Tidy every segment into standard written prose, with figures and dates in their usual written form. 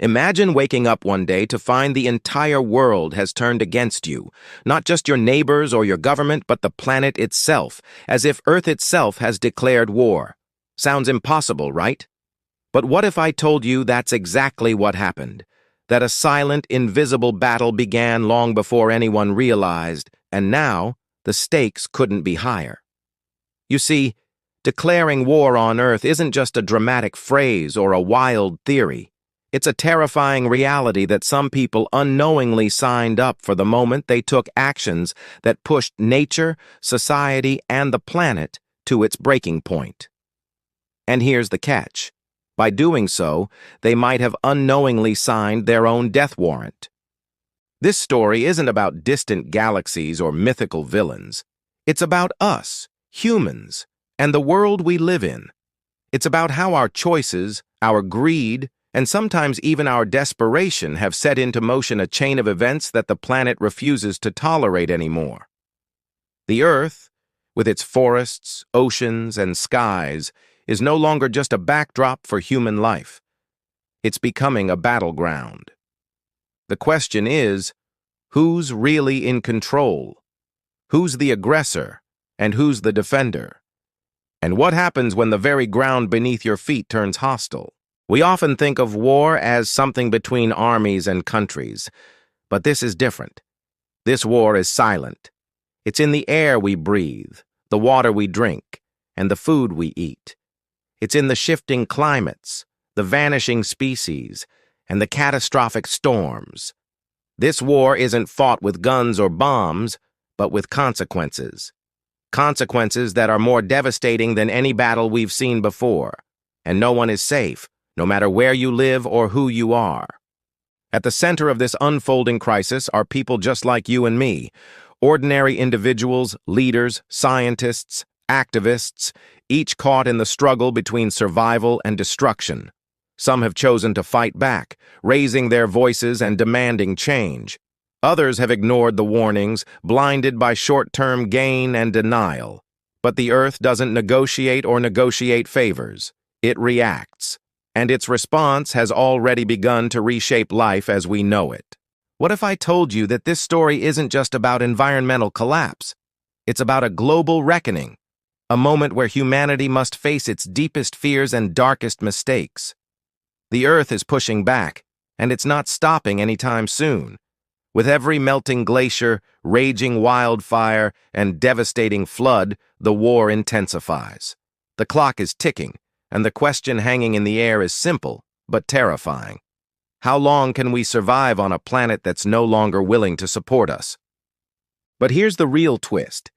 Imagine waking up one day to find the entire world has turned against you, not just your neighbors or your government, but the planet itself, as if Earth itself has declared war. Sounds impossible, right? But what if I told you that's exactly what happened? That a silent, invisible battle began long before anyone realized, and now the stakes couldn't be higher. You see, declaring war on Earth isn't just a dramatic phrase or a wild theory. It's a terrifying reality that some people unknowingly signed up for the moment they took actions that pushed nature, society, and the planet to its breaking point. And here's the catch. By doing so, they might have unknowingly signed their own death warrant. This story isn't about distant galaxies or mythical villains. It's about us, humans, and the world we live in. It's about how our choices, our greed, and sometimes even our desperation have set into motion a chain of events that the planet refuses to tolerate anymore. The Earth, with its forests, oceans, and skies, is no longer just a backdrop for human life. It's becoming a battleground. The question is, who's really in control? Who's the aggressor, and who's the defender? And what happens when the very ground beneath your feet turns hostile? We often think of war as something between armies and countries, but this is different. This war is silent. It's in the air we breathe, the water we drink, and the food we eat. It's in the shifting climates, the vanishing species, and the catastrophic storms. This war isn't fought with guns or bombs, but with consequences. Consequences that are more devastating than any battle we've seen before. And no one is safe, no matter where you live or who you are. At the center of this unfolding crisis are people just like you and me, ordinary individuals, leaders, scientists, activists, each caught in the struggle between survival and destruction. Some have chosen to fight back, raising their voices and demanding change. Others have ignored the warnings, blinded by short-term gain and denial. But the Earth doesn't negotiate or negotiate favors. It reacts. And its response has already begun to reshape life as we know it. What if I told you that this story isn't just about environmental collapse? It's about a global reckoning, a moment where humanity must face its deepest fears and darkest mistakes. The Earth is pushing back, and it's not stopping anytime soon. With every melting glacier, raging wildfire, and devastating flood, the war intensifies. The clock is ticking, and the question hanging in the air is simple, but terrifying. How long can we survive on a planet that's no longer willing to support us? But here's the real twist.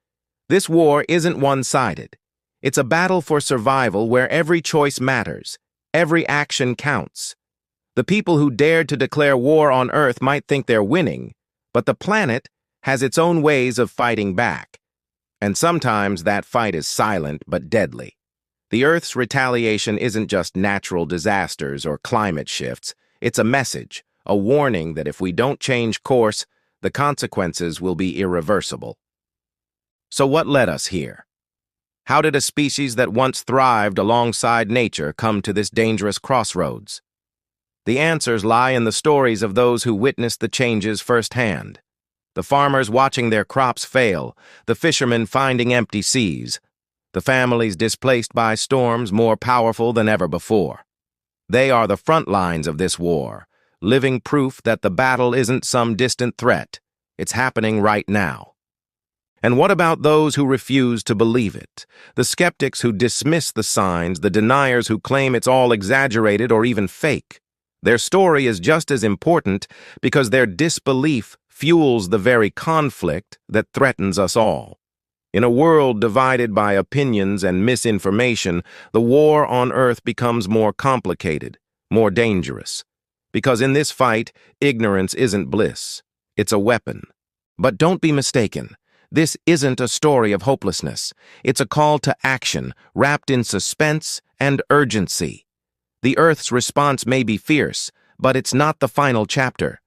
This war isn't one-sided. It's a battle for survival where every choice matters, every action counts. The people who dared to declare war on Earth might think they're winning, but the planet has its own ways of fighting back. And sometimes that fight is silent but deadly. The Earth's retaliation isn't just natural disasters or climate shifts. It's a message, a warning that if we don't change course, the consequences will be irreversible. So what led us here? How did a species that once thrived alongside nature come to this dangerous crossroads? The answers lie in the stories of those who witnessed the changes firsthand. The farmers watching their crops fail, the fishermen finding empty seas, the families displaced by storms more powerful than ever before. They are the front lines of this war, living proof that the battle isn't some distant threat. It's happening right now. And what about those who refuse to believe it? The skeptics who dismiss the signs, the deniers who claim it's all exaggerated or even fake. Their story is just as important because their disbelief fuels the very conflict that threatens us all. In a world divided by opinions and misinformation, the war on Earth becomes more complicated, more dangerous. Because in this fight, ignorance isn't bliss. It's a weapon. But don't be mistaken. This isn't a story of hopelessness. It's a call to action, wrapped in suspense and urgency. The Earth's response may be fierce, but it's not the final chapter.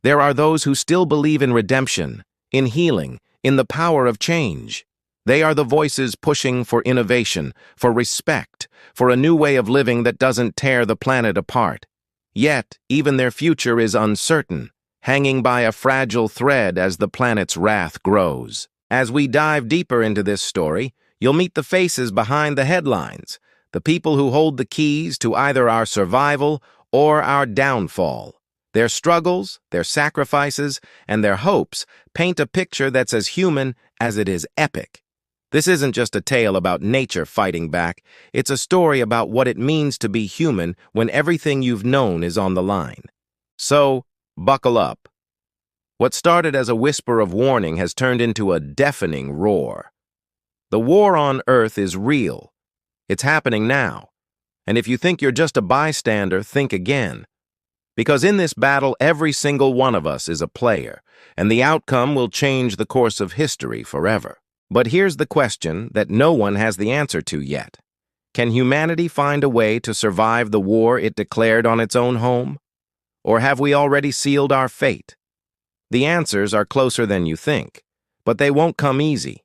There are those who still believe in redemption, in healing, in the power of change. They are the voices pushing for innovation, for respect, for a new way of living that doesn't tear the planet apart. Yet, even their future is uncertain, hanging by a fragile thread as the planet's wrath grows. As we dive deeper into this story, you'll meet the faces behind the headlines, the people who hold the keys to either our survival or our downfall. Their struggles, their sacrifices, and their hopes paint a picture that's as human as it is epic. This isn't just a tale about nature fighting back, it's a story about what it means to be human when everything you've known is on the line. So, buckle up. What started as a whisper of warning has turned into a deafening roar. The war on Earth is real. It's happening now. And if you think you're just a bystander, think again. Because in this battle, every single one of us is a player, and the outcome will change the course of history forever. But here's the question that no one has the answer to yet. Can humanity find a way to survive the war it declared on its own home? Or have we already sealed our fate? The answers are closer than you think, but they won't come easy.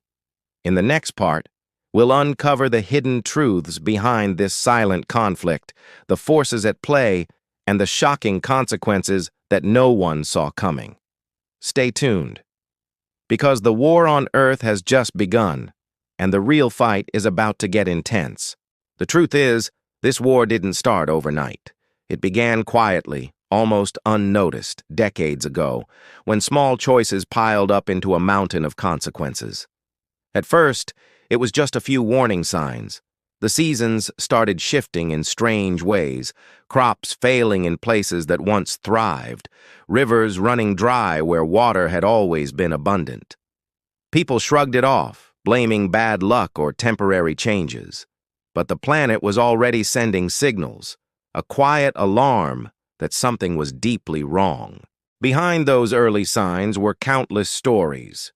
In the next part, we'll uncover the hidden truths behind this silent conflict, the forces at play, and the shocking consequences that no one saw coming. Stay tuned, because the war on Earth has just begun, and the real fight is about to get intense. The truth is, this war didn't start overnight. It began quietly, almost unnoticed, decades ago, when small choices piled up into a mountain of consequences. At first, it was just a few warning signs. The seasons started shifting in strange ways, crops failing in places that once thrived, rivers running dry where water had always been abundant. People shrugged it off, blaming bad luck or temporary changes. But the planet was already sending signals, a quiet alarm that something was deeply wrong. Behind those early signs were countless stories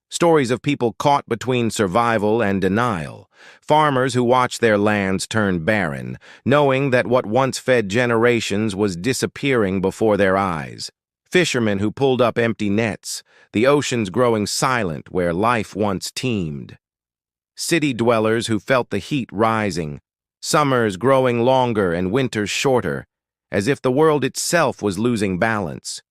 of people caught between survival and denial, farmers who watched their lands turn barren, knowing that what once fed generations was disappearing before their eyes, fishermen who pulled up empty nets, the oceans growing silent where life once teemed, city dwellers who felt the heat rising, summers growing longer and winters shorter, as if the world itself was losing balance.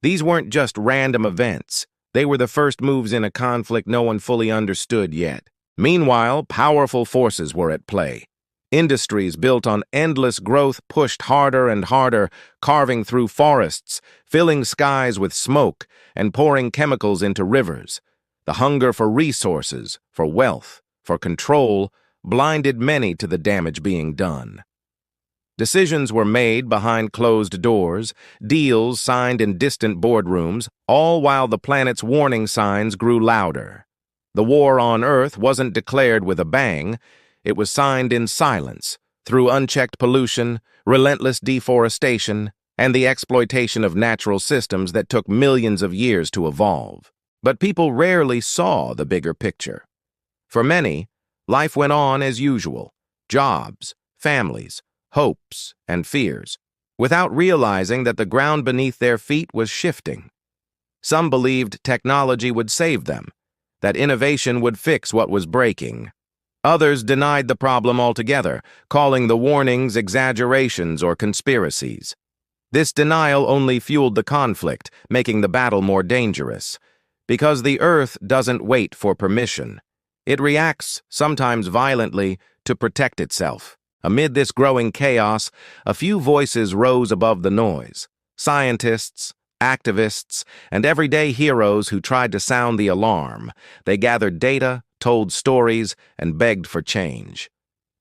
These weren't just random events. They were the first moves in a conflict no one fully understood yet. Meanwhile, powerful forces were at play. Industries built on endless growth pushed harder and harder, carving through forests, filling skies with smoke, and pouring chemicals into rivers. The hunger for resources, for wealth, for control, blinded many to the damage being done. Decisions were made behind closed doors, deals signed in distant boardrooms, all while the planet's warning signs grew louder. The war on Earth wasn't declared with a bang. It was signed in silence, through unchecked pollution, relentless deforestation, and the exploitation of natural systems that took millions of years to evolve. But people rarely saw the bigger picture. For many, life went on as usual: jobs, families, hopes, and fears, without realizing that the ground beneath their feet was shifting. Some believed technology would save them, that innovation would fix what was breaking. Others denied the problem altogether, calling the warnings exaggerations or conspiracies. This denial only fueled the conflict, making the battle more dangerous. Because the Earth doesn't wait for permission. It reacts, sometimes violently, to protect itself. Amid this growing chaos, a few voices rose above the noise. Scientists, activists, and everyday heroes who tried to sound the alarm. They gathered data, told stories, and begged for change.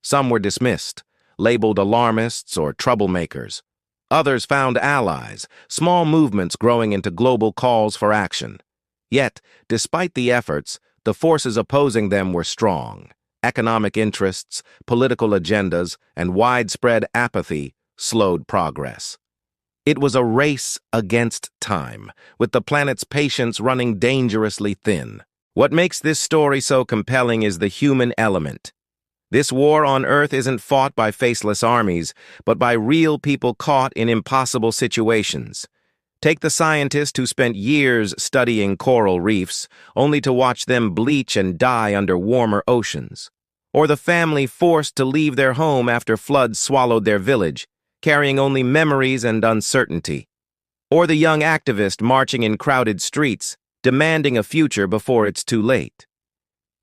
Some were dismissed, labeled alarmists or troublemakers. Others found allies, small movements growing into global calls for action. Yet, despite the efforts, the forces opposing them were strong. Economic interests, political agendas, and widespread apathy slowed progress. It was a race against time, with the planet's patience running dangerously thin. What makes this story so compelling is the human element. This war on Earth isn't fought by faceless armies, but by real people caught in impossible situations. Take the scientist who spent years studying coral reefs, only to watch them bleach and die under warmer oceans. Or the family forced to leave their home after floods swallowed their village. carrying only memories and uncertainty. Or the young activist marching in crowded streets, demanding a future before it's too late.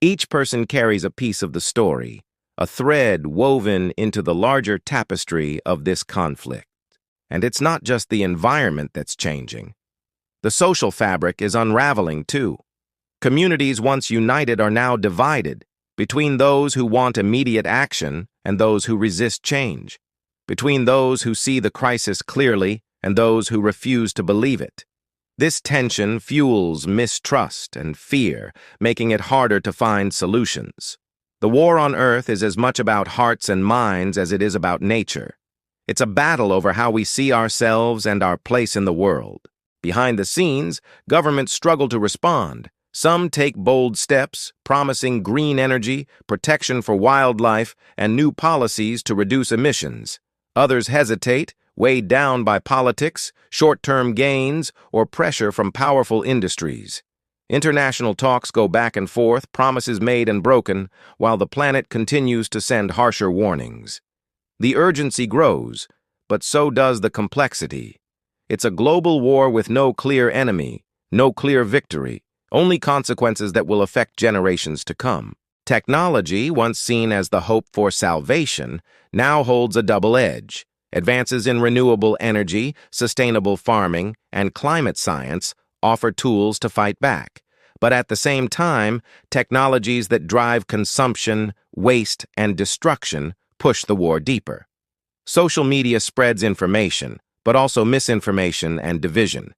Each person carries a piece of the story, a thread woven into the larger tapestry of this conflict. And it's not just the environment that's changing. The social fabric is unraveling too. Communities once united are now divided between those who want immediate action and those who resist change, between those who see the crisis clearly and those who refuse to believe it. This tension fuels mistrust and fear, making it harder to find solutions. The war on Earth is as much about hearts and minds as it is about nature. It's a battle over how we see ourselves and our place in the world. Behind the scenes, governments struggle to respond. Some take bold steps, promising green energy, protection for wildlife, and new policies to reduce emissions. Others hesitate, weighed down by politics, short-term gains, or pressure from powerful industries. International talks go back and forth, promises made and broken, while the planet continues to send harsher warnings. The urgency grows, but so does the complexity. It's a global war with no clear enemy, no clear victory, only consequences that will affect generations to come. Technology, once seen as the hope for salvation, now holds a double edge. Advances in renewable energy, sustainable farming, and climate science offer tools to fight back. But at the same time, technologies that drive consumption, waste, and destruction push the war deeper. Social media spreads information, but also misinformation and division.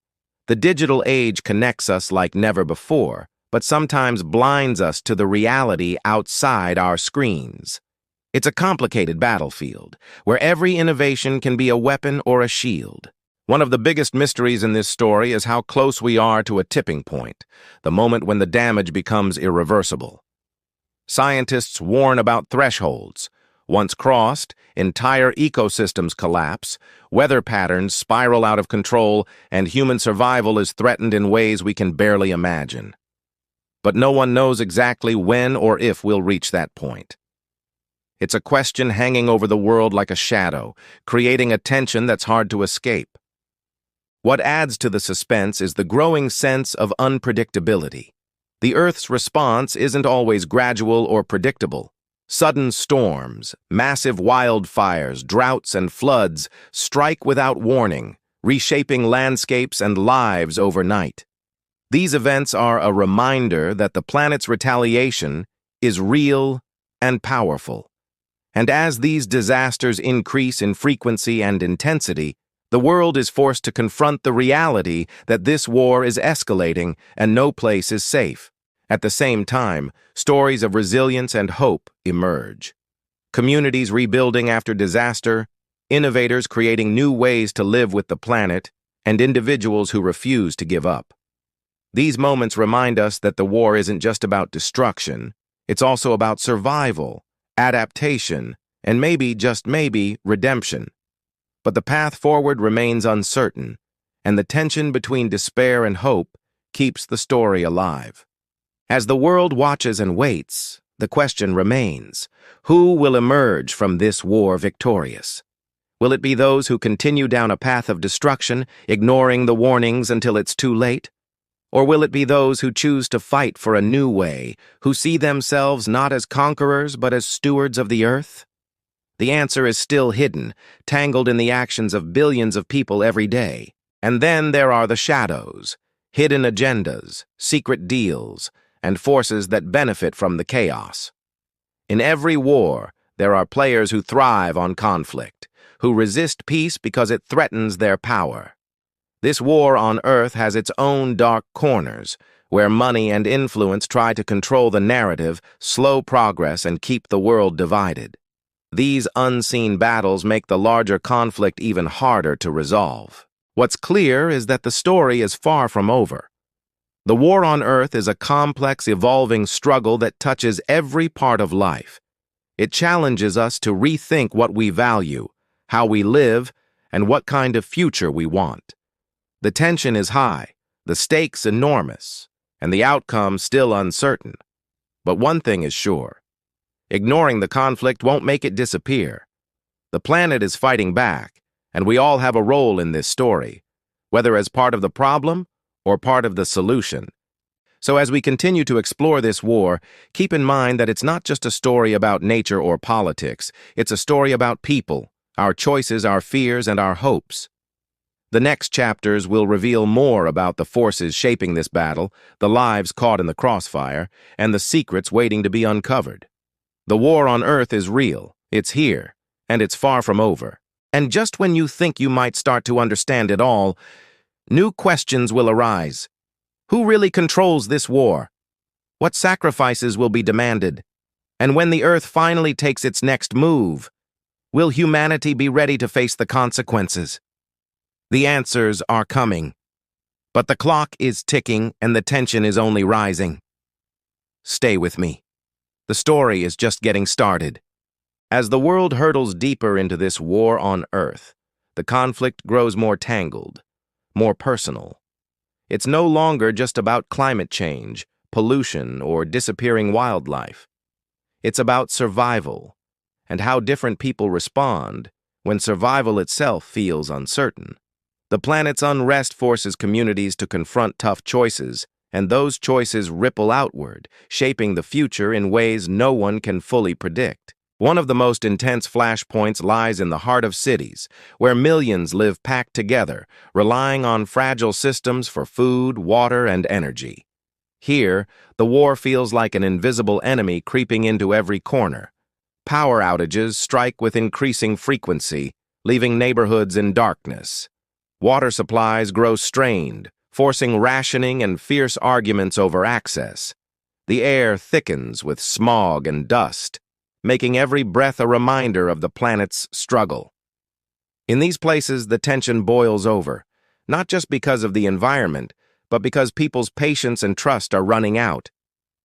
The digital age connects us like never before, but sometimes blinds us to the reality outside our screens. It's a complicated battlefield, where every innovation can be a weapon or a shield. One of the biggest mysteries in this story is how close we are to a tipping point, the moment when the damage becomes irreversible. Scientists warn about thresholds. Once crossed, entire ecosystems collapse, weather patterns spiral out of control, and human survival is threatened in ways we can barely imagine. But no one knows exactly when or if we'll reach that point. It's a question hanging over the world like a shadow, creating a tension that's hard to escape. What adds to the suspense is the growing sense of unpredictability. The Earth's response isn't always gradual or predictable. Sudden storms, massive wildfires, droughts, and floods strike without warning, reshaping landscapes and lives overnight. These events are a reminder that the planet's retaliation is real and powerful. And as these disasters increase in frequency and intensity, the world is forced to confront the reality that this war is escalating and no place is safe. At the same time, stories of resilience and hope emerge. Communities rebuilding after disaster, innovators creating new ways to live with the planet, and individuals who refuse to give up. These moments remind us that the war isn't just about destruction, it's also about survival, adaptation, and maybe, just maybe, redemption. But the path forward remains uncertain, and the tension between despair and hope keeps the story alive. As the world watches and waits, the question remains, who will emerge from this war victorious? Will it be those who continue down a path of destruction, ignoring the warnings until it's too late? Or will it be those who choose to fight for a new way, who see themselves not as conquerors but as stewards of the earth? The answer is still hidden, tangled in the actions of billions of people every day. And then there are the shadows, hidden agendas, secret deals, and forces that benefit from the chaos. In every war, there are players who thrive on conflict, who resist peace because it threatens their power. This war on Earth has its own dark corners, where money and influence try to control the narrative, slow progress, and keep the world divided. These unseen battles make the larger conflict even harder to resolve. What's clear is that the story is far from over. The war on Earth is a complex, evolving struggle that touches every part of life. It challenges us to rethink what we value, how we live, and what kind of future we want. The tension is high, the stakes enormous, and the outcome still uncertain. But one thing is sure. Ignoring the conflict won't make it disappear. The planet is fighting back, And we all have a role in this story, whether as part of the problem or part of the solution. So as we continue to explore this war, keep in mind that it's not just a story about nature or politics. It's a story about people, our choices, our fears, and our hopes. The next chapters will reveal more about the forces shaping this battle, the lives caught in the crossfire, and the secrets waiting to be uncovered. The war on Earth is real, it's here, and it's far from over. And just when you think you might start to understand it all, new questions will arise. Who really controls this war? What sacrifices will be demanded? And when the Earth finally takes its next move, will humanity be ready to face the consequences? The answers are coming, but the clock is ticking and the tension is only rising. Stay with me. The story is just getting started. As the world hurtles deeper into this war on Earth, the conflict grows more tangled, more personal. It's no longer just about climate change, pollution, or disappearing wildlife. It's about survival and how different people respond when survival itself feels uncertain. The planet's unrest forces communities to confront tough choices, and those choices ripple outward, shaping the future in ways no one can fully predict. One of the most intense flashpoints lies in the heart of cities, where millions live packed together, relying on fragile systems for food, water, and energy. Here, the war feels like an invisible enemy creeping into every corner. Power outages strike with increasing frequency, leaving neighborhoods in darkness. Water supplies grow strained, forcing rationing and fierce arguments over access. The air thickens with smog and dust, making every breath a reminder of the planet's struggle. In these places, the tension boils over, not just because of the environment, but because people's patience and trust are running out.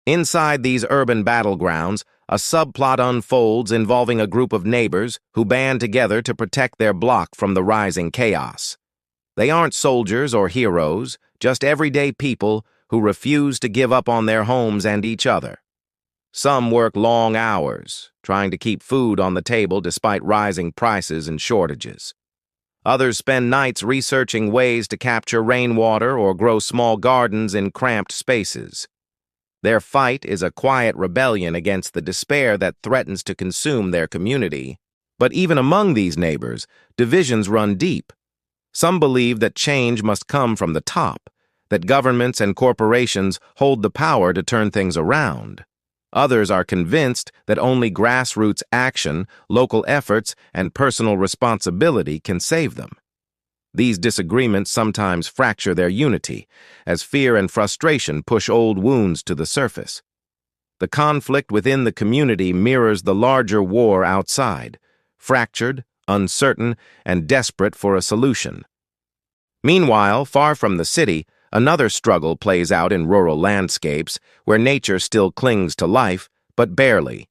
Inside these urban battlegrounds, a subplot unfolds involving a group of neighbors who band together to protect their block from the rising chaos. They aren't soldiers or heroes, just everyday people who refuse to give up on their homes and each other. Some work long hours, trying to keep food on the table despite rising prices and shortages. Others spend nights researching ways to capture rainwater or grow small gardens in cramped spaces. Their fight is a quiet rebellion against the despair that threatens to consume their community. But even among these neighbors, divisions run deep. Some believe that change must come from the top, that governments and corporations hold the power to turn things around. Others are convinced that only grassroots action, local efforts, and personal responsibility can save them. These disagreements sometimes fracture their unity, as fear and frustration push old wounds to the surface. The conflict within the community mirrors the larger war outside, fractured, uncertain, and desperate for a solution. Meanwhile, far from the city, another struggle plays out in rural landscapes where nature still clings to life, but barely.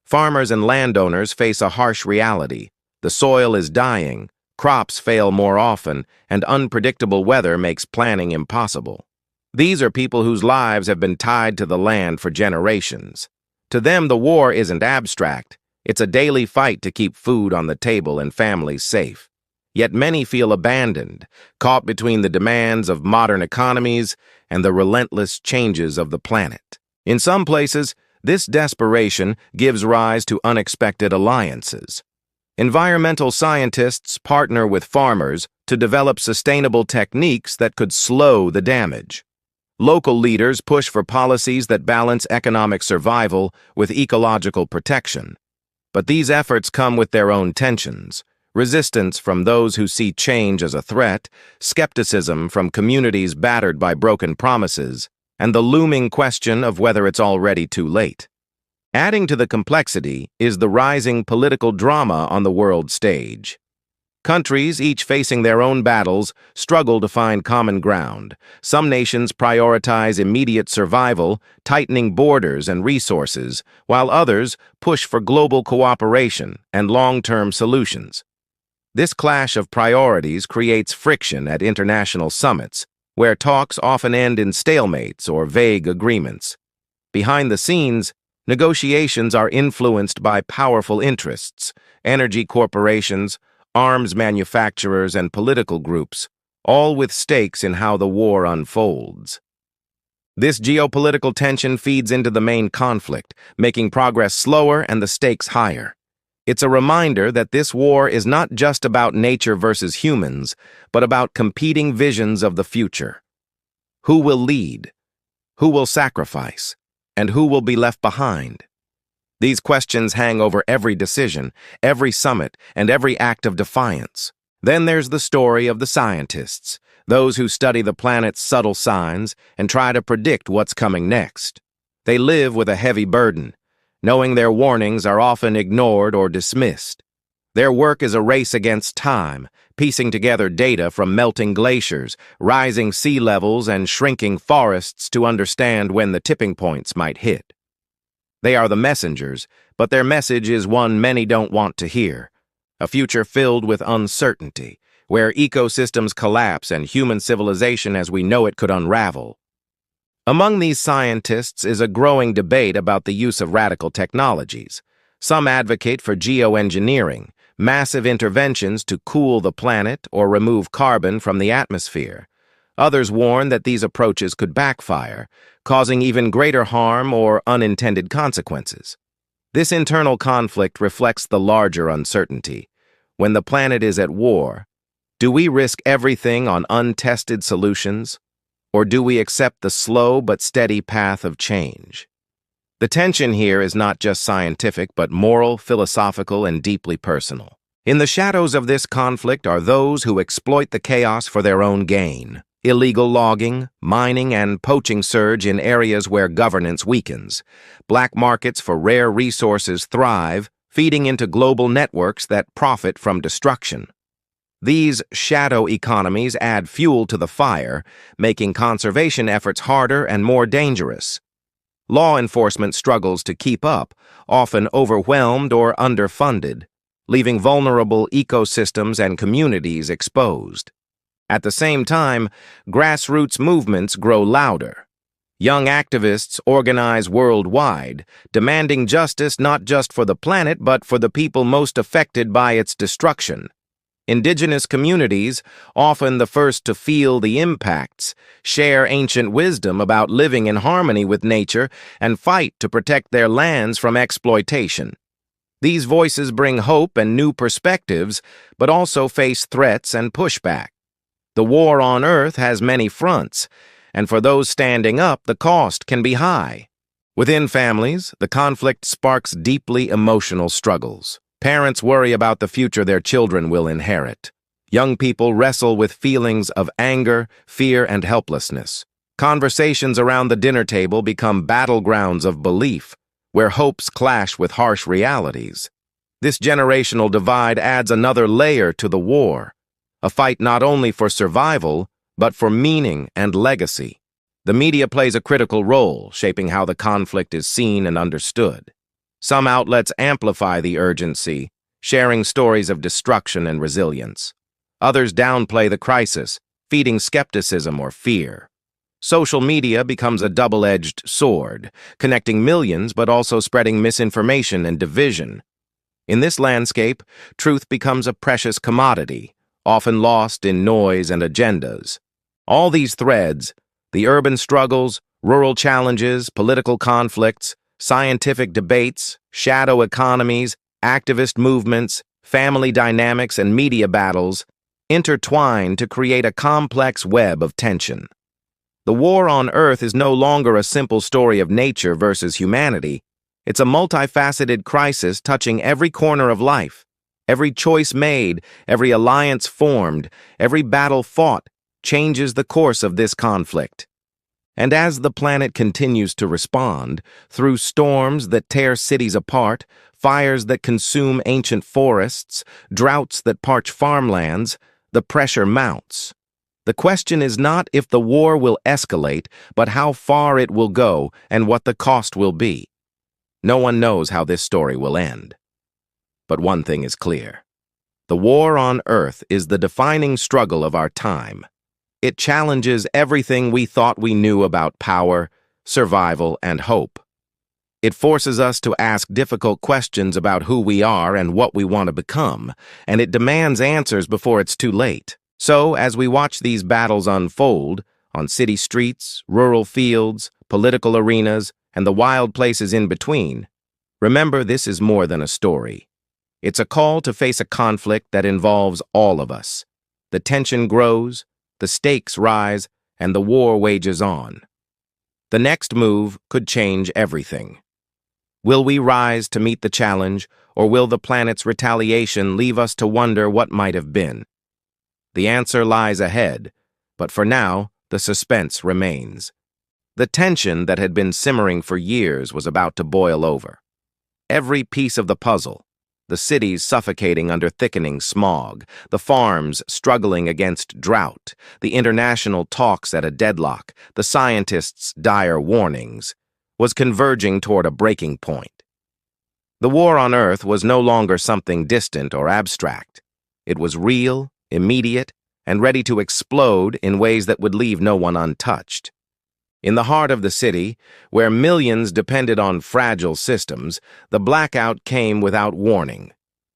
Farmers and landowners face a harsh reality. The soil is dying, crops fail more often, and unpredictable weather makes planning impossible. These are people whose lives have been tied to the land for generations. To them, the war isn't abstract. It's a daily fight to keep food on the table and families safe. Yet many feel abandoned, caught between the demands of modern economies and the relentless changes of the planet. In some places, this desperation gives rise to unexpected alliances. Environmental scientists partner with farmers to develop sustainable techniques that could slow the damage. Local leaders push for policies that balance economic survival with ecological protection. But these efforts come with their own tensions. Resistance from those who see change as a threat, skepticism from communities battered by broken promises, and the looming question of whether it's already too late. Adding to the complexity is the rising political drama on the world stage. Countries, each facing their own battles, struggle to find common ground. Some nations prioritize immediate survival, tightening borders and resources, while others push for global cooperation and long-term solutions. This clash of priorities creates friction at international summits, where talks often end in stalemates or vague agreements. Behind the scenes, negotiations are influenced by powerful interests, energy corporations, arms manufacturers, and political groups, all with stakes in how the war unfolds. This geopolitical tension feeds into the main conflict, making progress slower and the stakes higher. It's a reminder that this war is not just about nature versus humans, but about competing visions of the future. Who will lead? Who will sacrifice? And who will be left behind? These questions hang over every decision, every summit, and every act of defiance. Then there's the story of the scientists, those who study the planet's subtle signs and try to predict what's coming next. They live with a heavy burden, knowing their warnings are often ignored or dismissed. Their work is a race against time, piecing together data from melting glaciers, rising sea levels, and shrinking forests to understand when the tipping points might hit. They are the messengers, but their message is one many don't want to hear: a future filled with uncertainty, where ecosystems collapse and human civilization as we know it could unravel. Among these scientists is a growing debate about the use of radical technologies. Some advocate for geoengineering, massive interventions to cool the planet or remove carbon from the atmosphere. Others warn that these approaches could backfire, causing even greater harm or unintended consequences. This internal conflict reflects the larger uncertainty. When the planet is at war, do we risk everything on untested solutions, or do we accept the slow but steady path of change? The tension here is not just scientific, but moral, philosophical, and deeply personal. In the shadows of this conflict are those who exploit the chaos for their own gain. Illegal logging, mining, and poaching surge in areas where governance weakens. Black markets for rare resources thrive, feeding into global networks that profit from destruction. These shadow economies add fuel to the fire, making conservation efforts harder and more dangerous. Law enforcement struggles to keep up, often overwhelmed or underfunded, leaving vulnerable ecosystems and communities exposed. At the same time, grassroots movements grow louder. Young activists organize worldwide, demanding justice not just for the planet but for the people most affected by its destruction. Indigenous communities, often the first to feel the impacts, share ancient wisdom about living in harmony with nature and fight to protect their lands from exploitation. These voices bring hope and new perspectives, but also face threats and pushback. The war on Earth has many fronts, and for those standing up, the cost can be high. Within families, the conflict sparks deeply emotional struggles. Parents worry about the future their children will inherit. Young people wrestle with feelings of anger, fear, and helplessness. Conversations around the dinner table become battlegrounds of belief, where hopes clash with harsh realities. This generational divide adds another layer to the war, a fight not only for survival, but for meaning and legacy. The media plays a critical role, shaping how the conflict is seen and understood. Some outlets amplify the urgency, sharing stories of destruction and resilience. Others downplay the crisis, feeding skepticism or fear. Social media becomes a double-edged sword, connecting millions but also spreading misinformation and division. In this landscape, truth becomes a precious commodity, often lost in noise and agendas. All these threads, the urban struggles, rural challenges, political conflicts, scientific debates, shadow economies, activist movements, family dynamics, and media battles intertwine to create a complex web of tension. The war on Earth is no longer a simple story of nature versus humanity. It's a multifaceted crisis touching every corner of life. Every choice made, every alliance formed, every battle fought changes the course of this conflict. And as the planet continues to respond, through storms that tear cities apart, fires that consume ancient forests, droughts that parch farmlands, the pressure mounts. The question is not if the war will escalate, but how far it will go and what the cost will be. No one knows how this story will end. But one thing is clear. The war on Earth is the defining struggle of our time. It challenges everything we thought we knew about power, survival, and hope. It forces us to ask difficult questions about who we are and what we want to become, and it demands answers before it's too late. So, as we watch these battles unfold, on city streets, rural fields, political arenas, and the wild places in between, remember this is more than a story. It's a call to face a conflict that involves all of us. The tension grows, the stakes rise, and the war wages on. The next move could change everything. Will we rise to meet the challenge, or will the planet's retaliation leave us to wonder what might have been? The answer lies ahead, but for now, the suspense remains. The tension that had been simmering for years was about to boil over. Every piece of the puzzle, the cities suffocating under thickening smog, the farms struggling against drought, the international talks at a deadlock, the scientists' dire warnings, was converging toward a breaking point. The war on Earth was no longer something distant or abstract. It was real, immediate, and ready to explode in ways that would leave no one untouched. In the heart of the city, where millions depended on fragile systems, the blackout came without warning.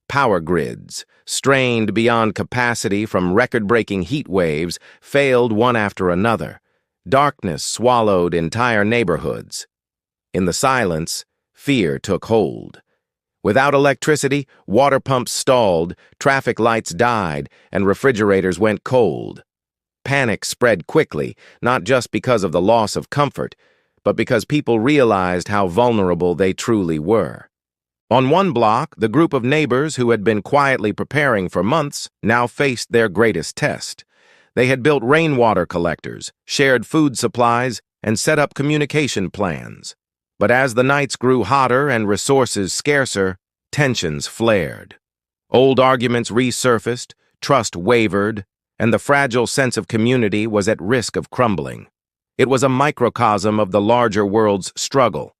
Power grids, strained beyond capacity from record-breaking heat waves, failed one after another. Darkness swallowed entire neighborhoods. In the silence, fear took hold. Without electricity, water pumps stalled, traffic lights died, and refrigerators went cold. Panic spread quickly, not just because of the loss of comfort, but because people realized how vulnerable they truly were. On one block, the group of neighbors who had been quietly preparing for months now faced their greatest test. They had built rainwater collectors, shared food supplies, and set up communication plans. But as the nights grew hotter and resources scarcer, tensions flared. Old arguments resurfaced, trust wavered, and the fragile sense of community was at risk of crumbling. It was a microcosm of the larger world's struggle.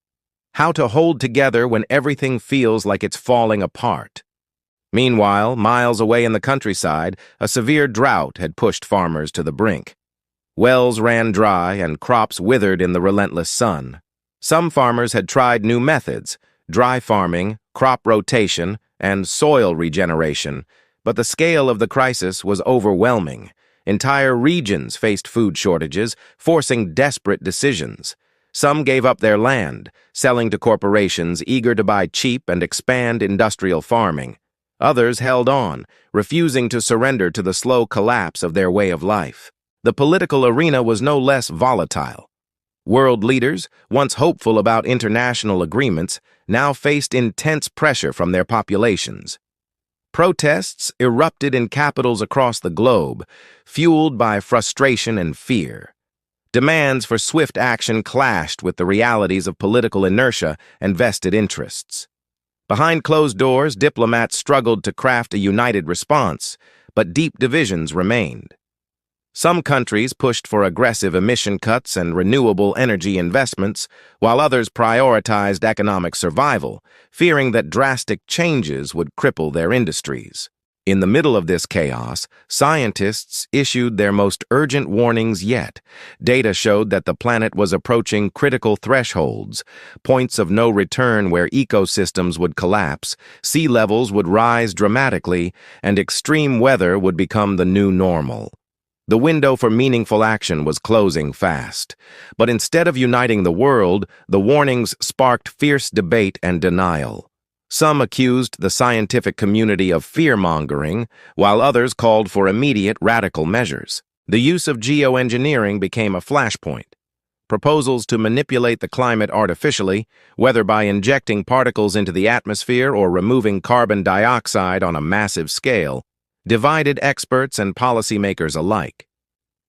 How to hold together when everything feels like it's falling apart. Meanwhile, miles away in the countryside, a severe drought had pushed farmers to the brink. Wells ran dry and crops withered in the relentless sun. Some farmers had tried new methods, dry farming, crop rotation, and soil regeneration, but the scale of the crisis was overwhelming. Entire regions faced food shortages, forcing desperate decisions. Some gave up their land, selling to corporations eager to buy cheap and expand industrial farming. Others held on, refusing to surrender to the slow collapse of their way of life. The political arena was no less volatile. World leaders, once hopeful about international agreements, now faced intense pressure from their populations. Protests erupted in capitals across the globe, fueled by frustration and fear. Demands for swift action clashed with the realities of political inertia and vested interests. Behind closed doors, diplomats struggled to craft a united response, but deep divisions remained. Some countries pushed for aggressive emission cuts and renewable energy investments, while others prioritized economic survival, fearing that drastic changes would cripple their industries. In the middle of this chaos, scientists issued their most urgent warnings yet. Data showed that the planet was approaching critical thresholds, points of no return where ecosystems would collapse, sea levels would rise dramatically, and extreme weather would become the new normal. The window for meaningful action was closing fast. But instead of uniting the world, the warnings sparked fierce debate and denial. Some accused the scientific community of fear-mongering, while others called for immediate radical measures. The use of geoengineering became a flashpoint. Proposals to manipulate the climate artificially, whether by injecting particles into the atmosphere or removing carbon dioxide on a massive scale, divided experts and policymakers alike.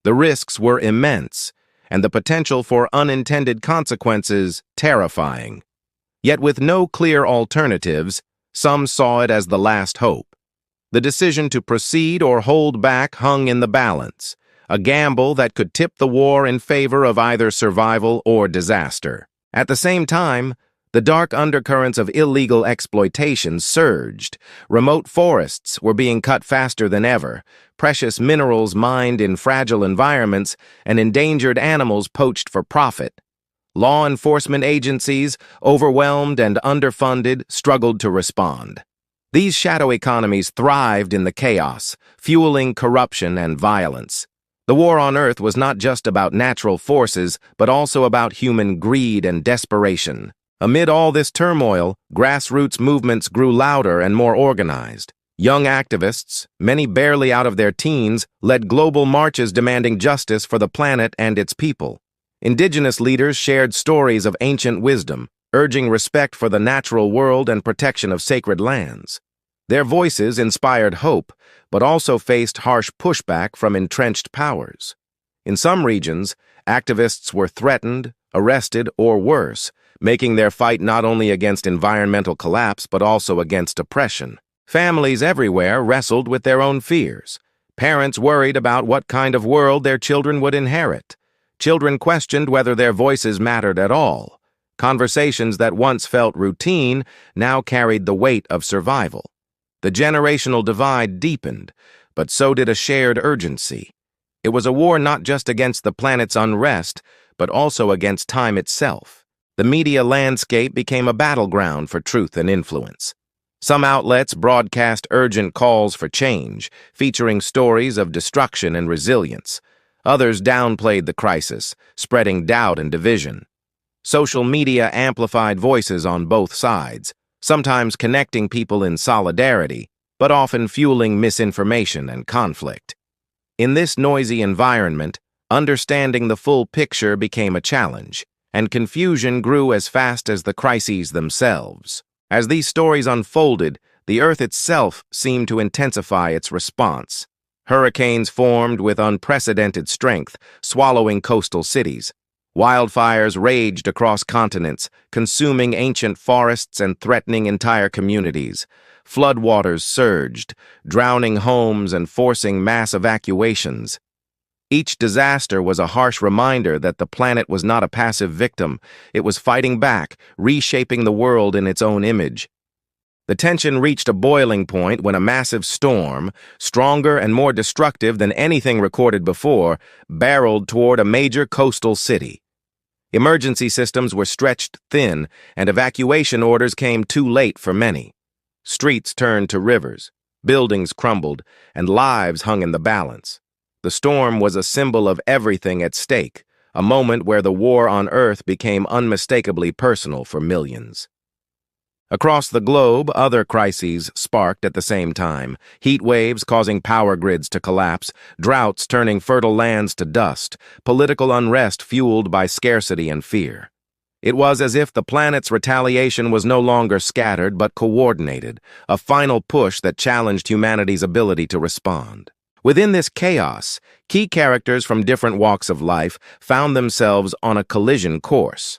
The risks were immense, and the potential for unintended consequences terrifying. Yet with no clear alternatives, some saw it as the last hope. The decision to proceed or hold back hung in the balance, a gamble that could tip the war in favor of either survival or disaster. At the same time, the dark undercurrents of illegal exploitation surged. Remote forests were being cut faster than ever, precious minerals mined in fragile environments, and endangered animals poached for profit. Law enforcement agencies, overwhelmed and underfunded, struggled to respond. These shadow economies thrived in the chaos, fueling corruption and violence. The war on Earth was not just about natural forces, but also about human greed and desperation. Amid all this turmoil, grassroots movements grew louder and more organized. Young activists, many barely out of their teens, led global marches demanding justice for the planet and its people. Indigenous leaders shared stories of ancient wisdom, urging respect for the natural world and protection of sacred lands. Their voices inspired hope, but also faced harsh pushback from entrenched powers. In some regions, activists were threatened, arrested, or worse, making their fight not only against environmental collapse but also against oppression. Families everywhere wrestled with their own fears. Parents worried about what kind of world their children would inherit. Children questioned whether their voices mattered at all. Conversations that once felt routine now carried the weight of survival. The generational divide deepened, but so did a shared urgency. It was a war not just against the planet's unrest, but also against time itself. The media landscape became a battleground for truth and influence. Some outlets broadcast urgent calls for change, featuring stories of destruction and resilience. Others downplayed the crisis, spreading doubt and division. Social media amplified voices on both sides, sometimes connecting people in solidarity, but often fueling misinformation and conflict. In this noisy environment, understanding the full picture became a challenge, and confusion grew as fast as the crises themselves. As these stories unfolded, the Earth itself seemed to intensify its response. Hurricanes formed with unprecedented strength, swallowing coastal cities. Wildfires raged across continents, consuming ancient forests and threatening entire communities. Floodwaters surged, drowning homes and forcing mass evacuations. Each disaster was a harsh reminder that the planet was not a passive victim. It was fighting back, reshaping the world in its own image. The tension reached a boiling point when a massive storm, stronger and more destructive than anything recorded before, barreled toward a major coastal city. Emergency systems were stretched thin, and evacuation orders came too late for many. Streets turned to rivers, buildings crumbled, and lives hung in the balance. The storm was a symbol of everything at stake, a moment where the war on Earth became unmistakably personal for millions. Across the globe, other crises sparked at the same time. Heat waves causing power grids to collapse, droughts turning fertile lands to dust, political unrest fueled by scarcity and fear. It was as if the planet's retaliation was no longer scattered but coordinated, a final push that challenged humanity's ability to respond. Within this chaos, key characters from different walks of life found themselves on a collision course.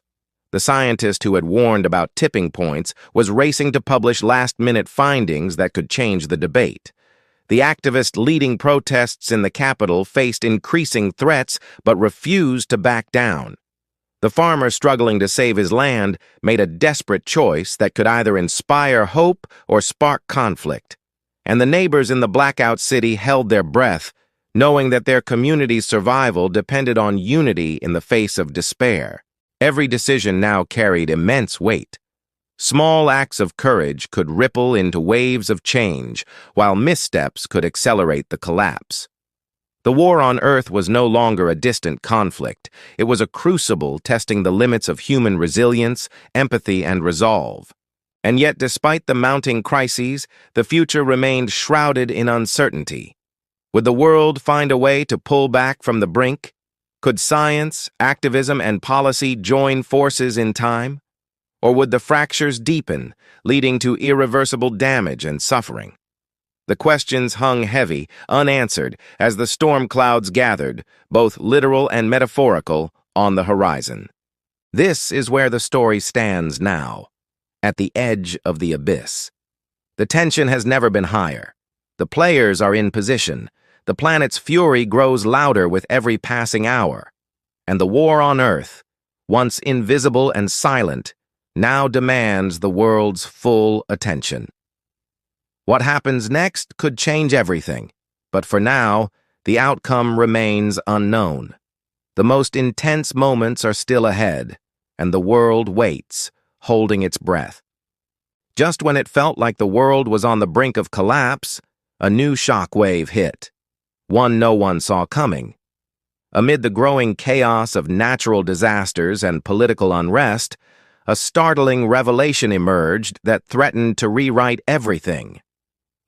The scientist who had warned about tipping points was racing to publish last-minute findings that could change the debate. The activist leading protests in the capital faced increasing threats but refused to back down. The farmer struggling to save his land made a desperate choice that could either inspire hope or spark conflict. And the neighbors in the blackout city held their breath, knowing that their community's survival depended on unity in the face of despair. Every decision now carried immense weight. Small acts of courage could ripple into waves of change, while missteps could accelerate the collapse. The war on Earth was no longer a distant conflict. It was a crucible testing the limits of human resilience, empathy, and resolve. And yet, despite the mounting crises, the future remained shrouded in uncertainty. Would the world find a way to pull back from the brink? Could science, activism, and policy join forces in time? Or would the fractures deepen, leading to irreversible damage and suffering? The questions hung heavy, unanswered, as the storm clouds gathered, both literal and metaphorical, on the horizon. This is where the story stands now, at the edge of the abyss. The tension has never been higher. The players are in position. The planet's fury grows louder with every passing hour. And the war on Earth, once invisible and silent, now demands the world's full attention. What happens next could change everything, but for now, the outcome remains unknown. The most intense moments are still ahead. and the world waits, holding its breath. Just when it felt like the world was on the brink of collapse, a new shock wave hit, one no one saw coming. Amid the growing chaos of natural disasters and political unrest, a startling revelation emerged that threatened to rewrite everything.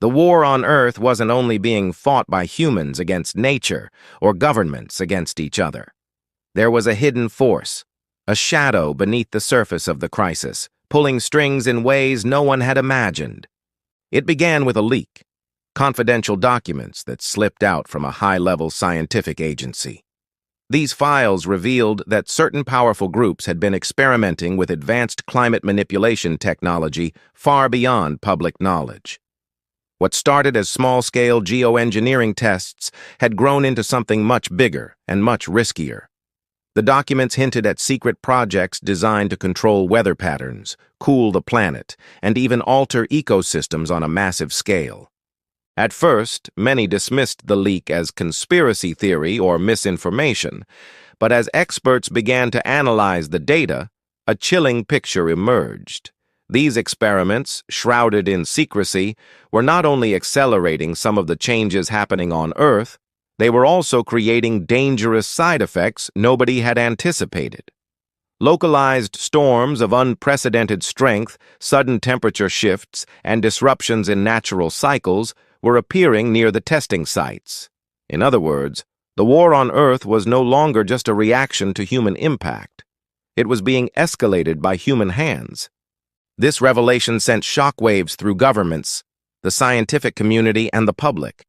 The war on Earth wasn't only being fought by humans against nature or governments against each other. There was a hidden force, a shadow beneath the surface of the crisis, pulling strings in ways no one had imagined. It began with a leak, confidential documents that slipped out from a high-level scientific agency. These files revealed that certain powerful groups had been experimenting with advanced climate manipulation technology far beyond public knowledge. What started as small-scale geoengineering tests had grown into something much bigger and much riskier. The documents hinted at secret projects designed to control weather patterns, cool the planet, and even alter ecosystems on a massive scale. At first, many dismissed the leak as conspiracy theory or misinformation, but as experts began to analyze the data, a chilling picture emerged. These experiments, shrouded in secrecy, were not only accelerating some of the changes happening on Earth, they were also creating dangerous side effects nobody had anticipated. Localized storms of unprecedented strength, sudden temperature shifts, and disruptions in natural cycles were appearing near the testing sites. In other words, the war on Earth was no longer just a reaction to human impact. It was being escalated by human hands. This revelation sent shockwaves through governments, the scientific community, and the public.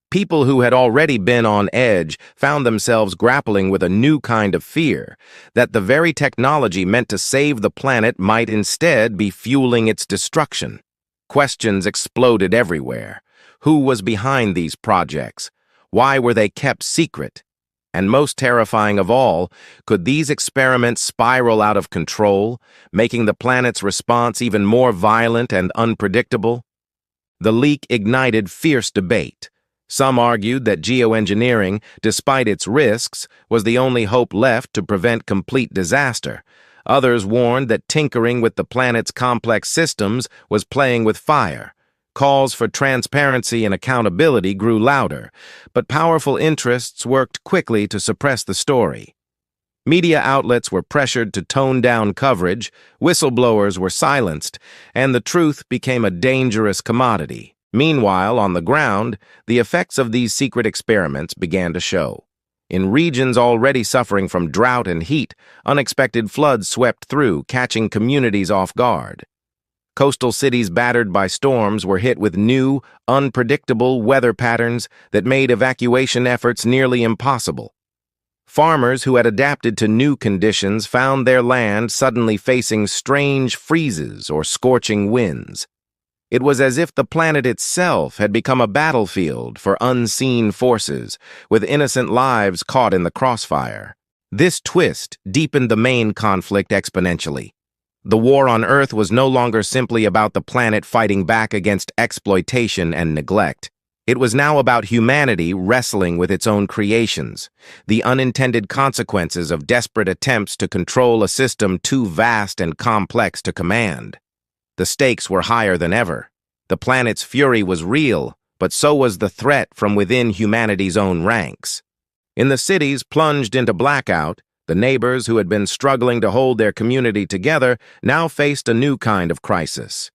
People who had already been on edge found themselves grappling with a new kind of fear, that the very technology meant to save the planet might instead be fueling its destruction. Questions exploded everywhere. Who was behind these projects? Why were they kept secret? And most terrifying of all, could these experiments spiral out of control, making the planet's response even more violent and unpredictable? The leak ignited fierce debate. Some argued that geoengineering, despite its risks, was the only hope left to prevent complete disaster. Others warned that tinkering with the planet's complex systems was playing with fire. Calls for transparency and accountability grew louder, but powerful interests worked quickly to suppress the story. Media outlets were pressured to tone down coverage, whistleblowers were silenced, and the truth became a dangerous commodity. Meanwhile, on the ground, the effects of these secret experiments began to show. In regions already suffering from drought and heat, unexpected floods swept through, catching communities off guard. Coastal cities battered by storms were hit with new, unpredictable weather patterns that made evacuation efforts nearly impossible. Farmers who had adapted to new conditions found their land suddenly facing strange freezes or scorching winds. It was as if the planet itself had become a battlefield for unseen forces, with innocent lives caught in the crossfire. This twist deepened the main conflict exponentially. The war on Earth was no longer simply about the planet fighting back against exploitation and neglect. It was now about humanity wrestling with its own creations, the unintended consequences of desperate attempts to control a system too vast and complex to command. The stakes were higher than ever. The planet's fury was real, but so was the threat from within humanity's own ranks. In the cities plunged into blackout, the neighbors who had been struggling to hold their community together now faced a new kind of crisis.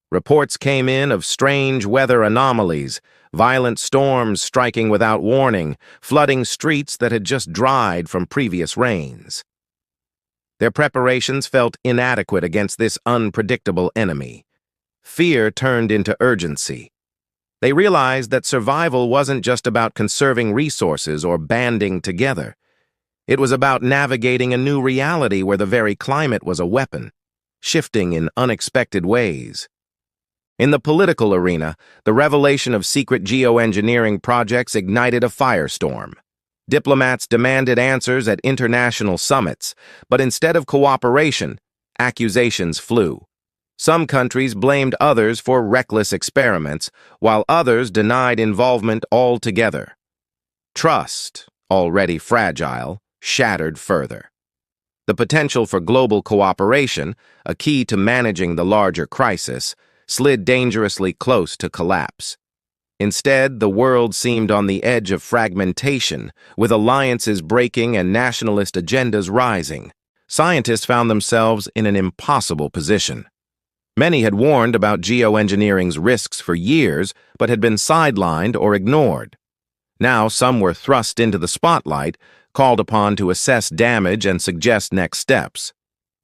Reports came in of strange weather anomalies, violent storms striking without warning, flooding streets that had just dried from previous rains. Their preparations felt inadequate against this unpredictable enemy. Fear turned into urgency. They realized that survival wasn't just about conserving resources or banding together. It was about navigating a new reality where the very climate was a weapon, shifting in unexpected ways. In the political arena, the revelation of secret geoengineering projects ignited a firestorm. Diplomats demanded answers at international summits, but instead of cooperation, accusations flew. Some countries blamed others for reckless experiments, while others denied involvement altogether. Trust, already fragile, shattered further. The potential for global cooperation, a key to managing the larger crisis, slid dangerously close to collapse. Instead, the world seemed on the edge of fragmentation, with alliances breaking and nationalist agendas rising. Scientists found themselves in an impossible position. Many had warned about geoengineering's risks for years, but had been sidelined or ignored. Now some were thrust into the spotlight, called upon to assess damage and suggest next steps.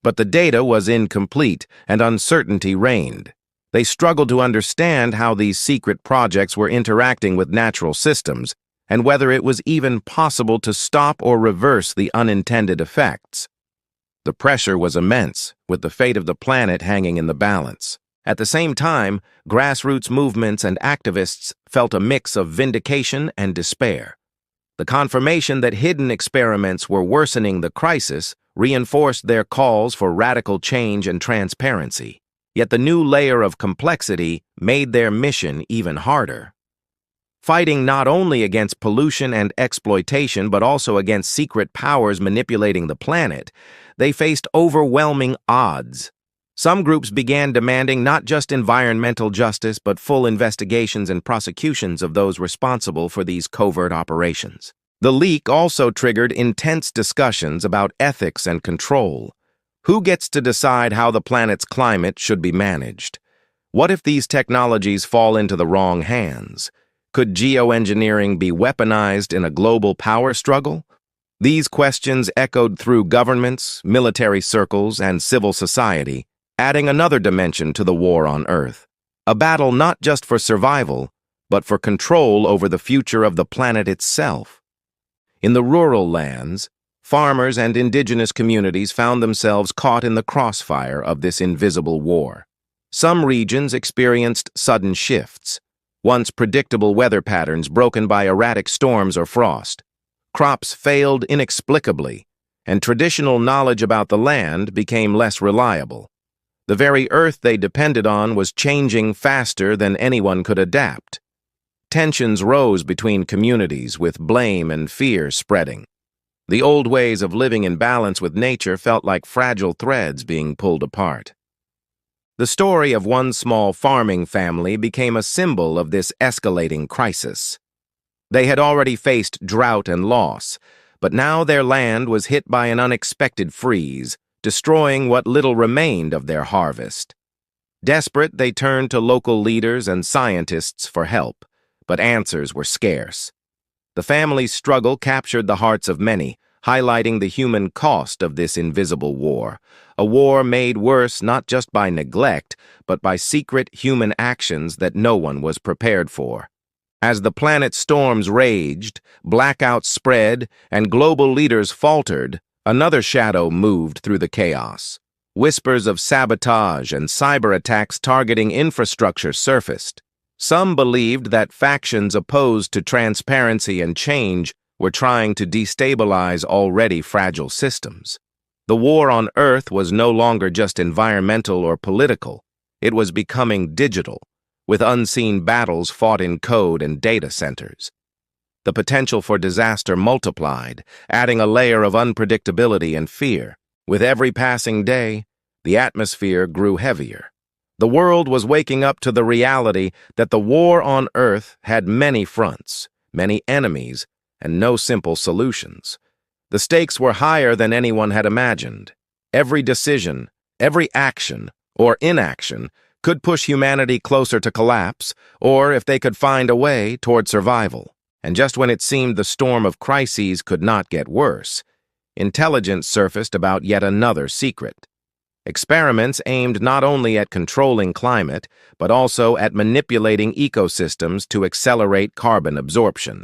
But the data was incomplete, and uncertainty reigned. They struggled to understand how these secret projects were interacting with natural systems, and whether it was even possible to stop or reverse the unintended effects. The pressure was immense, with the fate of the planet hanging in the balance. At the same time, grassroots movements and activists felt a mix of vindication and despair. The confirmation that hidden experiments were worsening the crisis reinforced their calls for radical change and transparency. Yet the new layer of complexity made their mission even harder. Fighting not only against pollution and exploitation but also against secret powers manipulating the planet, they faced overwhelming odds. Some groups began demanding not just environmental justice but full investigations and prosecutions of those responsible for these covert operations. The leak also triggered intense discussions about ethics and control. Who gets to decide how the planet's climate should be managed? What if these technologies fall into the wrong hands? Could geoengineering be weaponized in a global power struggle? These questions echoed through governments, military circles, and civil society, adding another dimension to the war on Earth. A battle not just for survival, but for control over the future of the planet itself. In the rural lands, farmers and indigenous communities found themselves caught in the crossfire of this invisible war. Some regions experienced sudden shifts, once predictable weather patterns broken by erratic storms or frost. Crops failed inexplicably, and traditional knowledge about the land became less reliable. The very earth they depended on was changing faster than anyone could adapt. Tensions rose between communities, with blame and fear spreading. The old ways of living in balance with nature felt like fragile threads being pulled apart. The story of one small farming family became a symbol of this escalating crisis. They had already faced drought and loss, but now their land was hit by an unexpected freeze, destroying what little remained of their harvest. Desperate, they turned to local leaders and scientists for help, but answers were scarce. The family's struggle captured the hearts of many, highlighting the human cost of this invisible war, a war made worse not just by neglect, but by secret human actions that no one was prepared for. As the planet's storms raged, blackouts spread, and global leaders faltered, another shadow moved through the chaos. Whispers of sabotage and cyber attacks targeting infrastructure surfaced. Some believed that factions opposed to transparency and change were trying to destabilize already fragile systems. The war on Earth was no longer just environmental or political. It was becoming digital, with unseen battles fought in code and data centers. The potential for disaster multiplied, adding a layer of unpredictability and fear. With every passing day, the atmosphere grew heavier. The world was waking up to the reality that the war on Earth had many fronts, many enemies, and no simple solutions. The stakes were higher than anyone had imagined. Every decision, every action, or inaction could push humanity closer to collapse, or, if they could find a way, toward survival. And just when it seemed the storm of crises could not get worse, intelligence surfaced about yet another secret. Experiments aimed not only at controlling climate, but also at manipulating ecosystems to accelerate carbon absorption.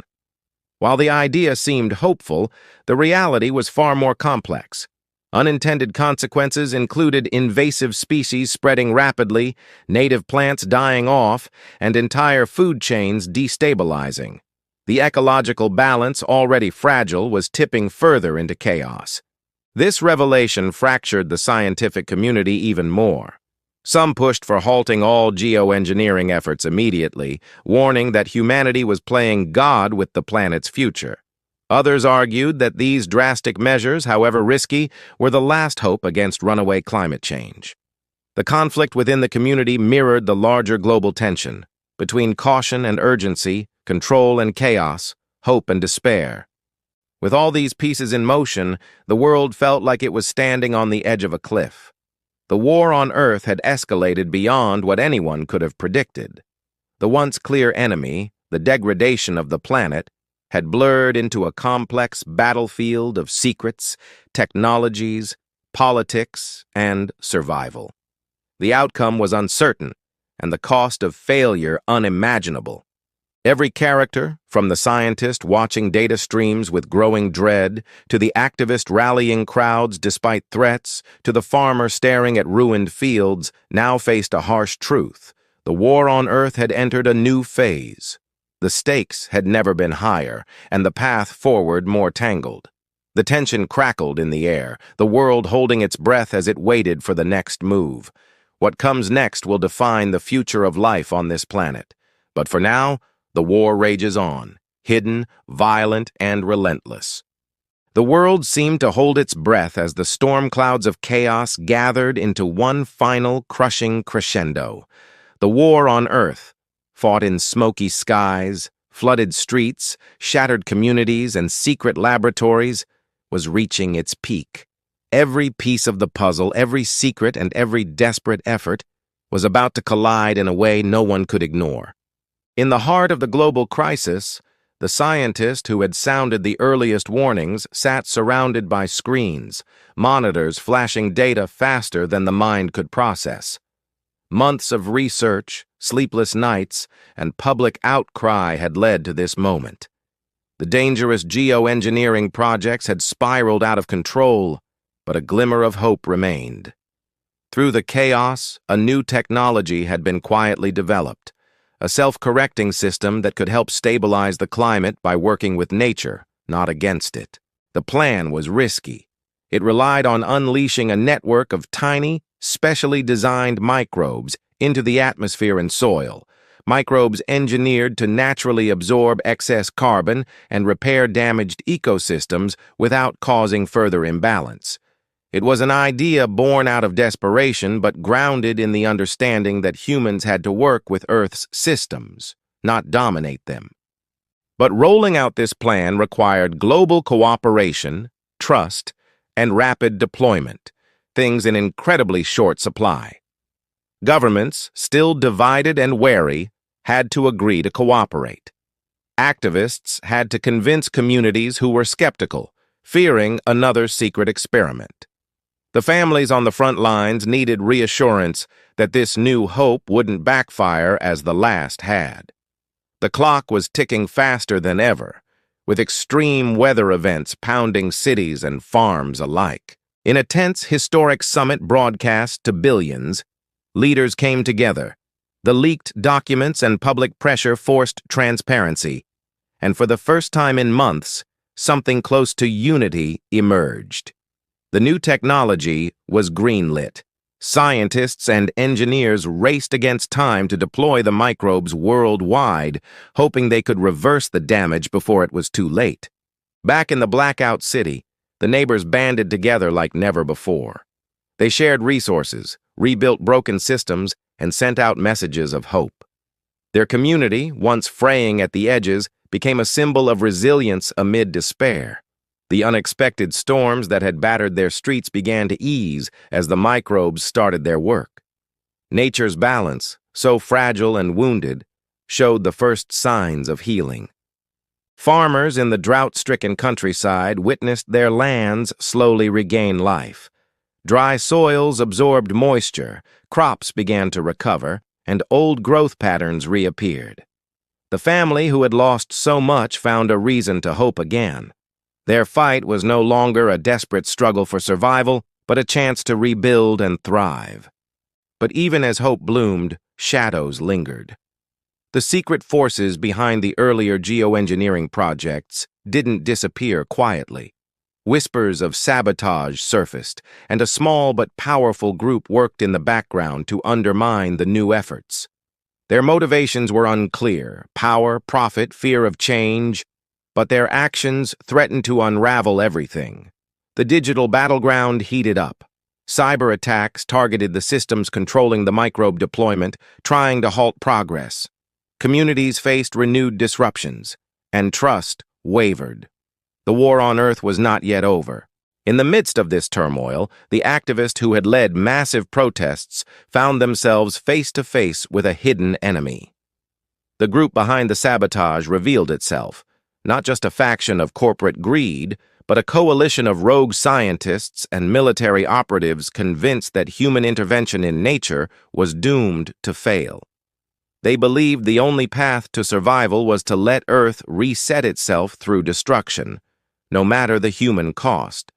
While the idea seemed hopeful, the reality was far more complex. Unintended consequences included invasive species spreading rapidly, native plants dying off, and entire food chains destabilizing. The ecological balance, already fragile, was tipping further into chaos. This revelation fractured the scientific community even more. Some pushed for halting all geoengineering efforts immediately, warning that humanity was playing God with the planet's future. Others argued that these drastic measures, however risky, were the last hope against runaway climate change. The conflict within the community mirrored the larger global tension between caution and urgency, control and chaos, hope and despair. With all these pieces in motion, the world felt like it was standing on the edge of a cliff. The war on Earth had escalated beyond what anyone could have predicted. The once clear enemy, the degradation of the planet, had blurred into a complex battlefield of secrets, technologies, politics, and survival. The outcome was uncertain, and the cost of failure unimaginable. Every character, from the scientist watching data streams with growing dread, to the activist rallying crowds despite threats, to the farmer staring at ruined fields, now faced a harsh truth. The war on Earth had entered a new phase. The stakes had never been higher, and the path forward more tangled. The tension crackled in the air, the world holding its breath as it waited for the next move. What comes next will define the future of life on this planet. But for now, the war rages on, hidden, violent, and relentless. The world seemed to hold its breath as the storm clouds of chaos gathered into one final crushing crescendo. The war on Earth, fought in smoky skies, flooded streets, shattered communities, and secret laboratories, was reaching its peak. Every piece of the puzzle, every secret, and every desperate effort was about to collide in a way no one could ignore. In the heart of the global crisis, the scientist who had sounded the earliest warnings sat surrounded by screens, monitors flashing data faster than the mind could process. Months of research, sleepless nights, and public outcry had led to this moment. The dangerous geoengineering projects had spiraled out of control, but a glimmer of hope remained. Through the chaos, a new technology had been quietly developed, a self-correcting system that could help stabilize the climate by working with nature, not against it. The plan was risky. It relied on unleashing a network of tiny, specially designed microbes into the atmosphere and soil, microbes engineered to naturally absorb excess carbon and repair damaged ecosystems without causing further imbalance. It was an idea born out of desperation but grounded in the understanding that humans had to work with Earth's systems, not dominate them. But rolling out this plan required global cooperation, trust, and rapid deployment, things in incredibly short supply. Governments, still divided and wary, had to agree to cooperate. Activists had to convince communities who were skeptical, fearing another secret experiment. The families on the front lines needed reassurance that this new hope wouldn't backfire as the last had. The clock was ticking faster than ever, with extreme weather events pounding cities and farms alike. In a tense, historic summit broadcast to billions, leaders came together. The leaked documents and public pressure forced transparency, and for the first time in months, something close to unity emerged. The new technology was greenlit. Scientists and engineers raced against time to deploy the microbes worldwide, hoping they could reverse the damage before it was too late. Back in the blackout city, the neighbors banded together like never before. They shared resources, rebuilt broken systems, and sent out messages of hope. Their community, once fraying at the edges, became a symbol of resilience amid despair. The unexpected storms that had battered their streets began to ease as the microbes started their work. Nature's balance, so fragile and wounded, showed the first signs of healing. Farmers in the drought-stricken countryside witnessed their lands slowly regain life. Dry soils absorbed moisture, crops began to recover, and old growth patterns reappeared. The family who had lost so much found a reason to hope again. Their fight was no longer a desperate struggle for survival, but a chance to rebuild and thrive. But even as hope bloomed, shadows lingered. The secret forces behind the earlier geoengineering projects didn't disappear quietly. Whispers of sabotage surfaced, and a small but powerful group worked in the background to undermine the new efforts. Their motivations were unclear: power, profit, fear of change. but their actions threatened to unravel everything. The digital battleground heated up. Cyber attacks targeted the systems controlling the microbe deployment, trying to halt progress. Communities faced renewed disruptions, and trust wavered. The war on Earth was not yet over. In the midst of this turmoil, the activists who had led massive protests found themselves face to face with a hidden enemy. The group behind the sabotage revealed itself, not just a faction of corporate greed, but a coalition of rogue scientists and military operatives convinced that human intervention in nature was doomed to fail. They believed the only path to survival was to let Earth reset itself through destruction, no matter the human cost.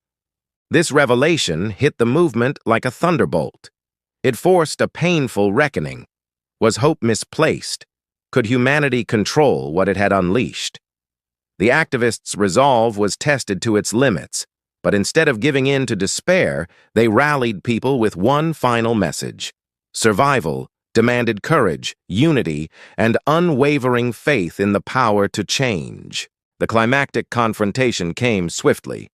This revelation hit the movement like a thunderbolt. It forced a painful reckoning. Was hope misplaced? Could humanity control what it had unleashed? The activists' resolve was tested to its limits, but instead of giving in to despair, they rallied people with one final message. Survival demanded courage, unity, and unwavering faith in the power to change. The climactic confrontation came swiftly.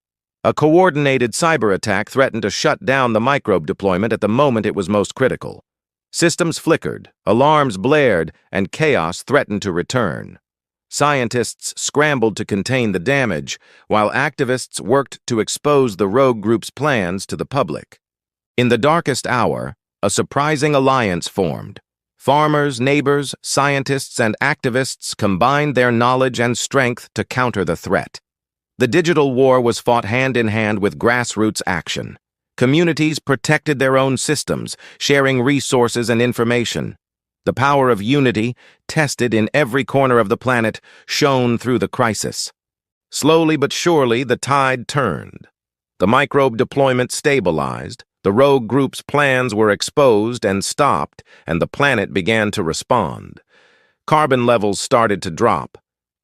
A coordinated cyber attack threatened to shut down the microbe deployment at the moment it was most critical. Systems flickered, alarms blared, and chaos threatened to return. Scientists scrambled to contain the damage, while activists worked to expose the rogue group's plans to the public. In the darkest hour, a surprising alliance formed. Farmers, neighbors, scientists, and activists combined their knowledge and strength to counter the threat. The digital war was fought hand in hand with grassroots action. Communities protected their own systems, sharing resources and information. The power of unity, tested in every corner of the planet, shone through the crisis. Slowly but surely, the tide turned. The microbe deployment stabilized, the rogue group's plans were exposed and stopped, and the planet began to respond. Carbon levels started to drop.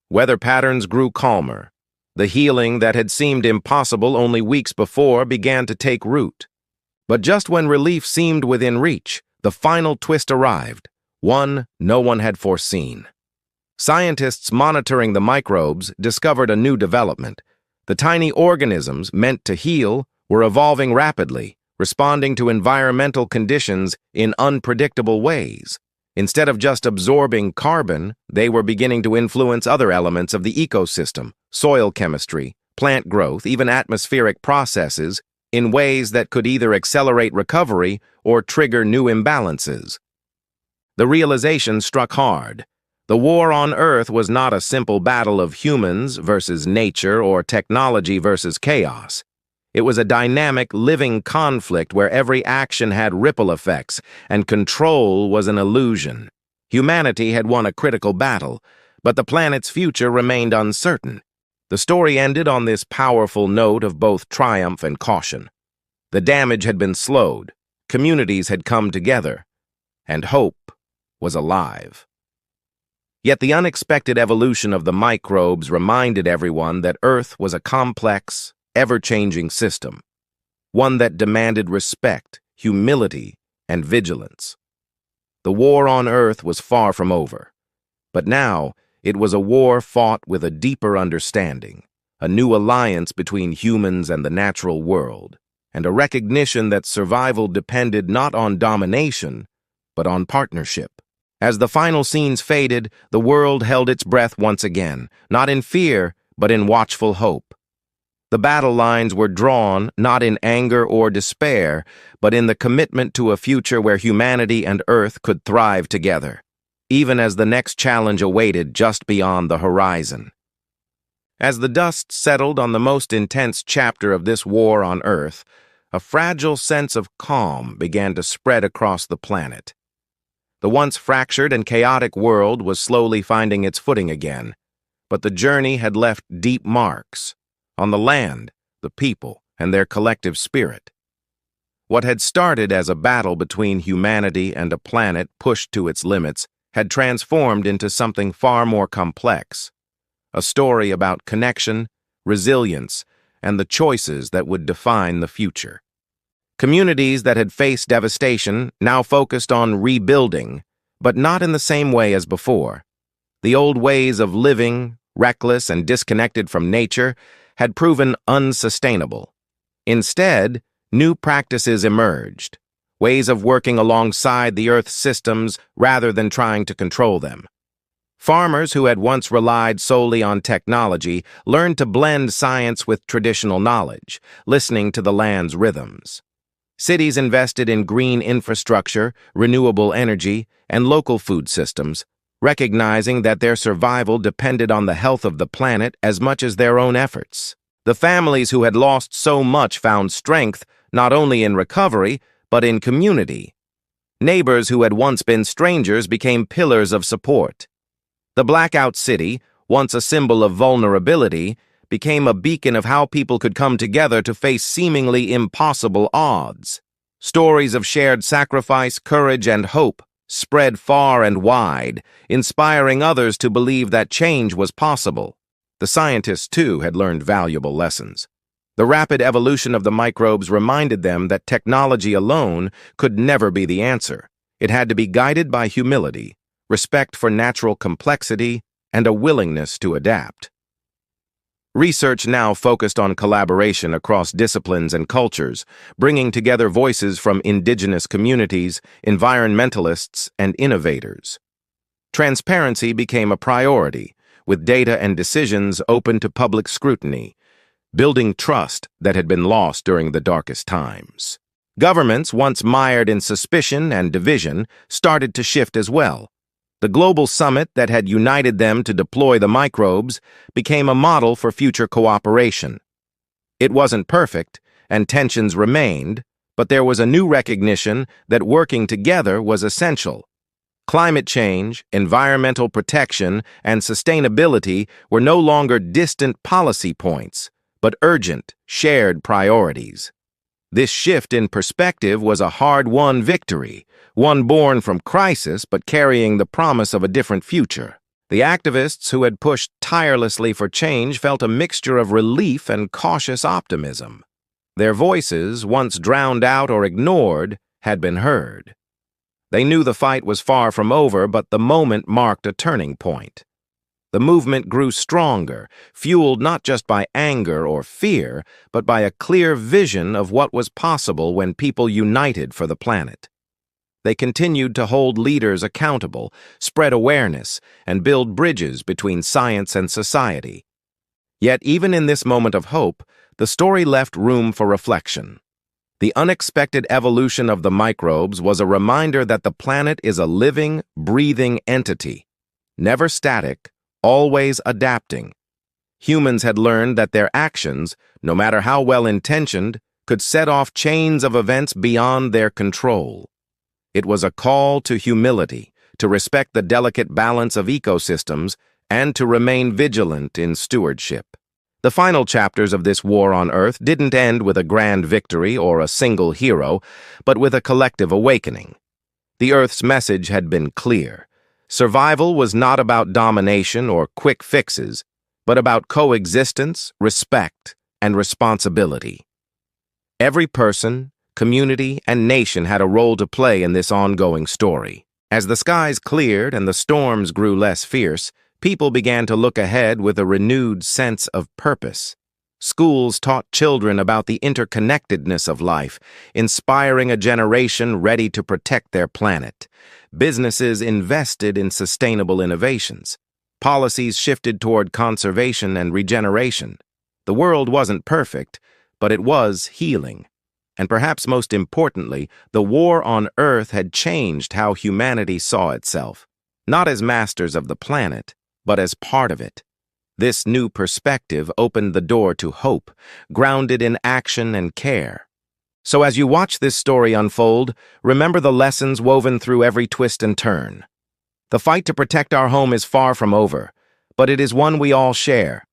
Weather patterns grew calmer. The healing that had seemed impossible only weeks before began to take root. But just when relief seemed within reach, the final twist arrived, one no one had foreseen. Scientists monitoring the microbes discovered a new development. The tiny organisms meant to heal were evolving rapidly, responding to environmental conditions in unpredictable ways. Instead of just absorbing carbon, they were beginning to influence other elements of the ecosystem, soil chemistry, plant growth, even atmospheric processes, in ways that could either accelerate recovery or trigger new imbalances. The realization struck hard. The war on Earth was not a simple battle of humans versus nature or technology versus chaos. It was a dynamic, living conflict where every action had ripple effects, and control was an illusion. Humanity had won a critical battle, but the planet's future remained uncertain. The story ended on this powerful note of both triumph and caution. The damage had been slowed, communities had come together, and hope was alive. Yet the unexpected evolution of the microbes reminded everyone that Earth was a complex, ever-changing system, one that demanded respect, humility, and vigilance. The war on Earth was far from over, but now it was a war fought with a deeper understanding, a new alliance between humans and the natural world, and a recognition that survival depended not on domination, but on partnership. As the final scenes faded, the world held its breath once again, not in fear, but in watchful hope. The battle lines were drawn not in anger or despair, but in the commitment to a future where humanity and Earth could thrive together, even as the next challenge awaited just beyond the horizon. As the dust settled on the most intense chapter of this war on Earth, a fragile sense of calm began to spread across the planet. The once fractured and chaotic world was slowly finding its footing again, but the journey had left deep marks on the land, the people, and their collective spirit. What had started as a battle between humanity and a planet pushed to its limits had transformed into something far more complex, a story about connection, resilience, and the choices that would define the future. Communities that had faced devastation now focused on rebuilding, but not in the same way as before. The old ways of living, reckless and disconnected from nature, had proven unsustainable. Instead, new practices emerged, ways of working alongside the Earth's systems rather than trying to control them. Farmers who had once relied solely on technology learned to blend science with traditional knowledge, listening to the land's rhythms. Cities invested in green infrastructure, renewable energy, and local food systems, recognizing that their survival depended on the health of the planet as much as their own efforts. The families who had lost so much found strength not only in recovery, but in community. Neighbors who had once been strangers became pillars of support. The blackout city, once a symbol of vulnerability, became a beacon of how people could come together to face seemingly impossible odds. Stories of shared sacrifice, courage, and hope spread far and wide, inspiring others to believe that change was possible. The scientists, too, had learned valuable lessons. The rapid evolution of the microbes reminded them that technology alone could never be the answer. It had to be guided by humility, respect for natural complexity, and a willingness to adapt. Research now focused on collaboration across disciplines and cultures, bringing together voices from indigenous communities, environmentalists, and innovators. Transparency became a priority, with data and decisions open to public scrutiny, building trust that had been lost during the darkest times. Governments, once mired in suspicion and division, started to shift as well. The global summit that had united them to deploy the microbes became a model for future cooperation. It wasn't perfect, and tensions remained, but there was a new recognition that working together was essential. Climate change, environmental protection, and sustainability were no longer distant policy points, but urgent, shared priorities. This shift in perspective was a hard-won victory, one born from crisis but carrying the promise of a different future. The activists who had pushed tirelessly for change felt a mixture of relief and cautious optimism. Their voices, once drowned out or ignored, had been heard. They knew the fight was far from over, but the moment marked a turning point. The movement grew stronger, fueled not just by anger or fear, but by a clear vision of what was possible when people united for the planet. They continued to hold leaders accountable, spread awareness, and build bridges between science and society. Yet even in this moment of hope, the story left room for reflection. The unexpected evolution of the microbes was a reminder that the planet is a living, breathing entity, never static, always adapting. Humans had learned that their actions, no matter how well-intentioned, could set off chains of events beyond their control. It was a call to humility, to respect the delicate balance of ecosystems, and to remain vigilant in stewardship. The final chapters of this war on Earth didn't end with a grand victory or a single hero, but with a collective awakening. The Earth's message had been clear. Survival was not about domination or quick fixes, but about coexistence, respect, and responsibility. Every person, community, and nation had a role to play in this ongoing story. As the skies cleared and the storms grew less fierce, people began to look ahead with a renewed sense of purpose. Schools taught children about the interconnectedness of life, inspiring a generation ready to protect their planet. Businesses invested in sustainable innovations. Policies shifted toward conservation and regeneration. The world wasn't perfect, but it was healing. And perhaps most importantly, the war on Earth had changed how humanity saw itself, not as masters of the planet, but as part of it. This new perspective opened the door to hope, grounded in action and care. So as you watch this story unfold, remember the lessons woven through every twist and turn. The fight to protect our home is far from over, but it is one we all share.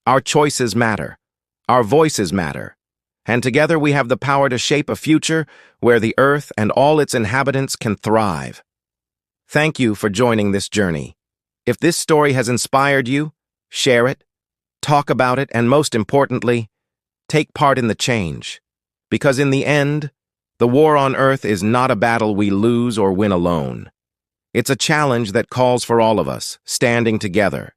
Our choices matter. Our voices matter. And together we have the power to shape a future where the Earth and all its inhabitants can thrive. Thank you for joining this journey. If this story has inspired you, share it, talk about it, and most importantly, take part in the change. Because in the end, the war on Earth is not a battle we lose or win alone. It's a challenge that calls for all of us, standing together,